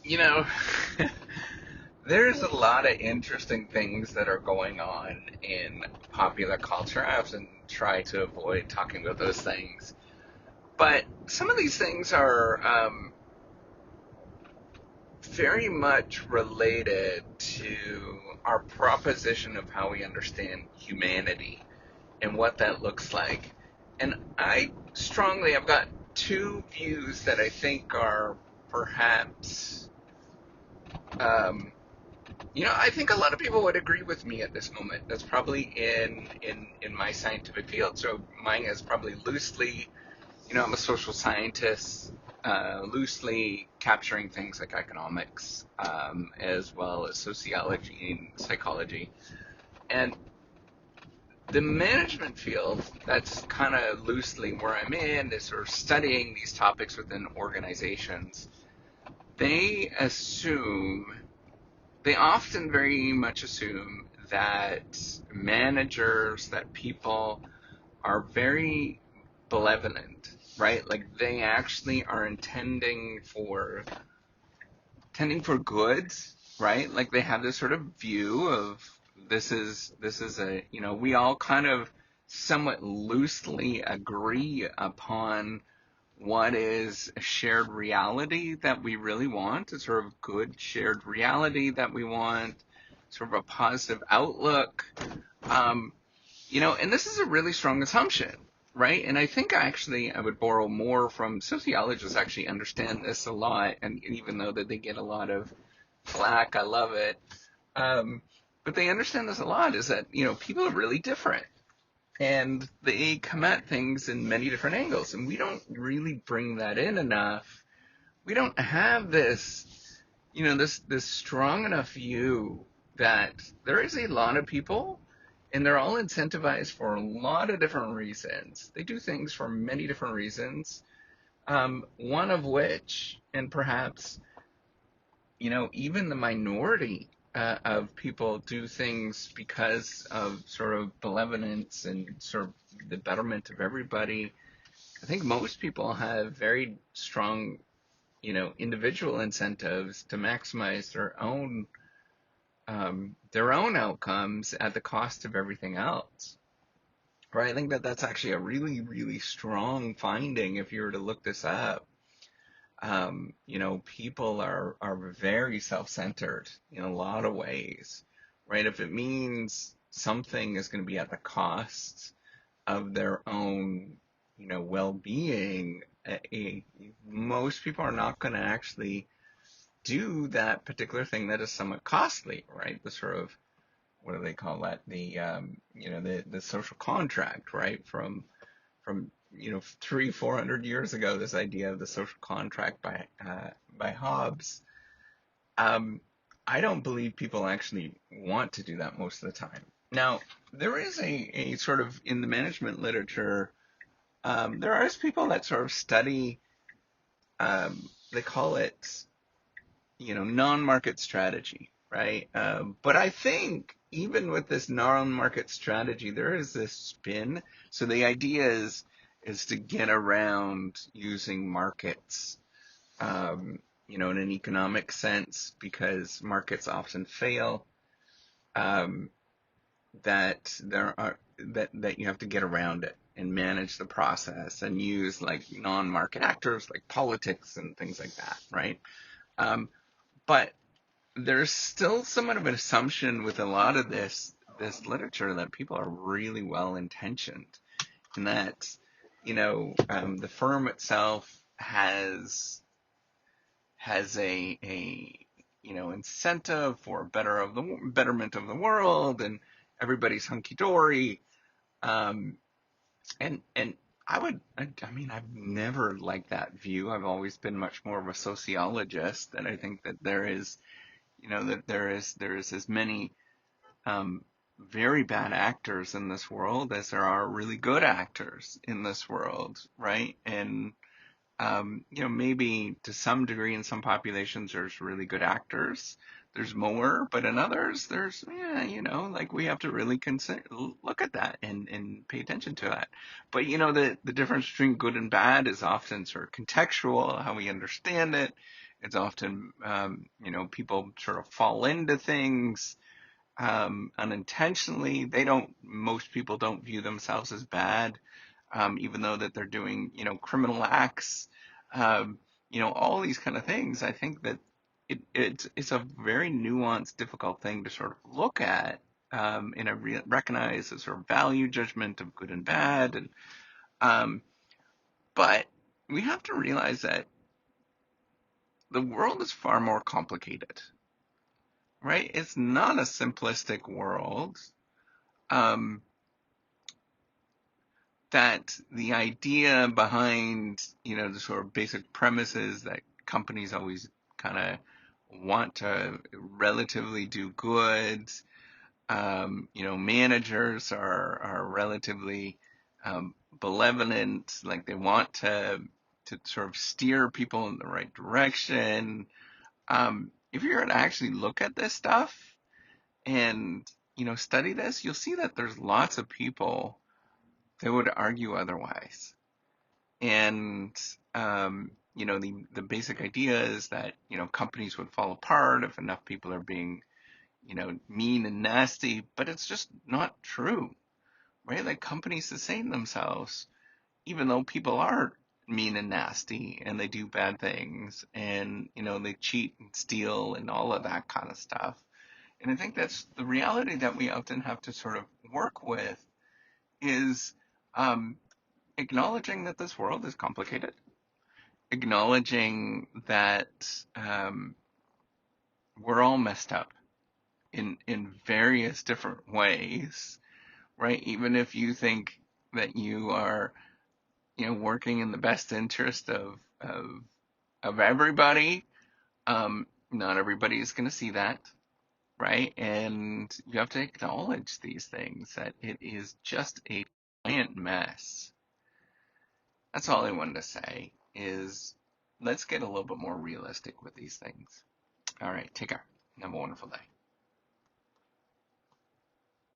You know, there's a lot of interesting things that are going on in popular culture. I often try to avoid talking about those things. But some of these things are very much related to our proposition of how we understand humanity and what that looks like. And I've got two views that I think are perhaps, um, I think a lot of people would agree with me at this moment. That's probably in my scientific field. So mine is probably loosely, I'm a social scientist, loosely capturing things like economics, as well as sociology and psychology. And the management field, that's kind of loosely where I'm in, is sort of studying these topics within organizations. They assume, they often very much assume that managers, that people are very benevolent, right? Like they actually are intending for good, right? Like they have this sort of view of this is a, we all kind of somewhat loosely agree upon what is a shared reality that we really want, a sort of good shared reality that we want, sort of a positive outlook. Um, and this is a really strong assumption, right? And I think I would borrow more from sociologists actually understand this a lot, and even though that they get a lot of flack, I love it. Um, but they understand this a lot is that, people are really different and they come at things in many different angles, and we don't really bring that in enough. We don't have this strong enough view that there is a lot of people and they're all incentivized for a lot of different reasons. They do things for many different reasons. One of which, and perhaps, even the minority of people do things because of sort of benevolence and sort of the betterment of everybody. I think most people have very strong, individual incentives to maximize their own outcomes at the cost of everything else. Right? I think that that's actually a really, really strong finding if you were to look this up. People are very self-centered in a lot of ways, right? If it means something is going to be at the cost of their own, well-being, most people are not going to actually do that particular thing that is somewhat costly, right? The sort of, what do they call that? The social contract, right? From 300-400 years ago, this idea of the social contract by Hobbes. um, I don't believe people actually want to do that most of the time. Now, there is a sort of, in the management literature, there are people that sort of study, they call it, non-market strategy, right? But I think even with this non-market strategy, there is this spin. So the idea is to get around using markets, in an economic sense, because markets often fail. Um, that there are that you have to get around it and manage the process and use like non-market actors like politics and things like that, right? Um, but there's still somewhat of an assumption with a lot of this literature that people are really well intentioned, and that the firm itself has a incentive for betterment of the world, and everybody's hunky dory. Um, and I mean, I've never liked that view. I've always been much more of a sociologist, and I think that there is as many um, very bad actors in this world as there are really good actors in this world, right? And maybe to some degree in some populations there's really good actors. There's more, but in others there's, yeah, like we have to really consider, look at that and pay attention to that. But the difference between good and bad is often sort of contextual, how we understand it. It's often, people sort of fall into things unintentionally. Most people don't view themselves as bad, even though that they're doing, criminal acts, um, all these kind of things. I think that it's a very nuanced, difficult thing to sort of look at, and recognize a sort of value judgment of good and bad, and um, but we have to realize that the world is far more complicated, right? It's not a simplistic world. Um, that the idea behind, the sort of basic premises that companies always kind of want to relatively do good, managers are relatively benevolent, like they want to sort of steer people in the right direction. If you're going to actually look at this stuff and, study this, you'll see that there's lots of people that would argue otherwise. And, the basic idea is that, companies would fall apart if enough people are being, mean and nasty, but it's just not true, right? Like companies sustain themselves, even though people are mean and nasty and they do bad things and, they cheat and steal and all of that kind of stuff. And I think that's the reality that we often have to sort of work with is, um, acknowledging that this world is complicated, acknowledging that we're all messed up in various different ways, right? Even if you think that you are, working in the best interest of everybody, not everybody is going to see that, right? And you have to acknowledge these things, that it is just a giant mess. That's all I wanted to say is let's get a little bit more realistic with these things. All right, take care. Have a wonderful day.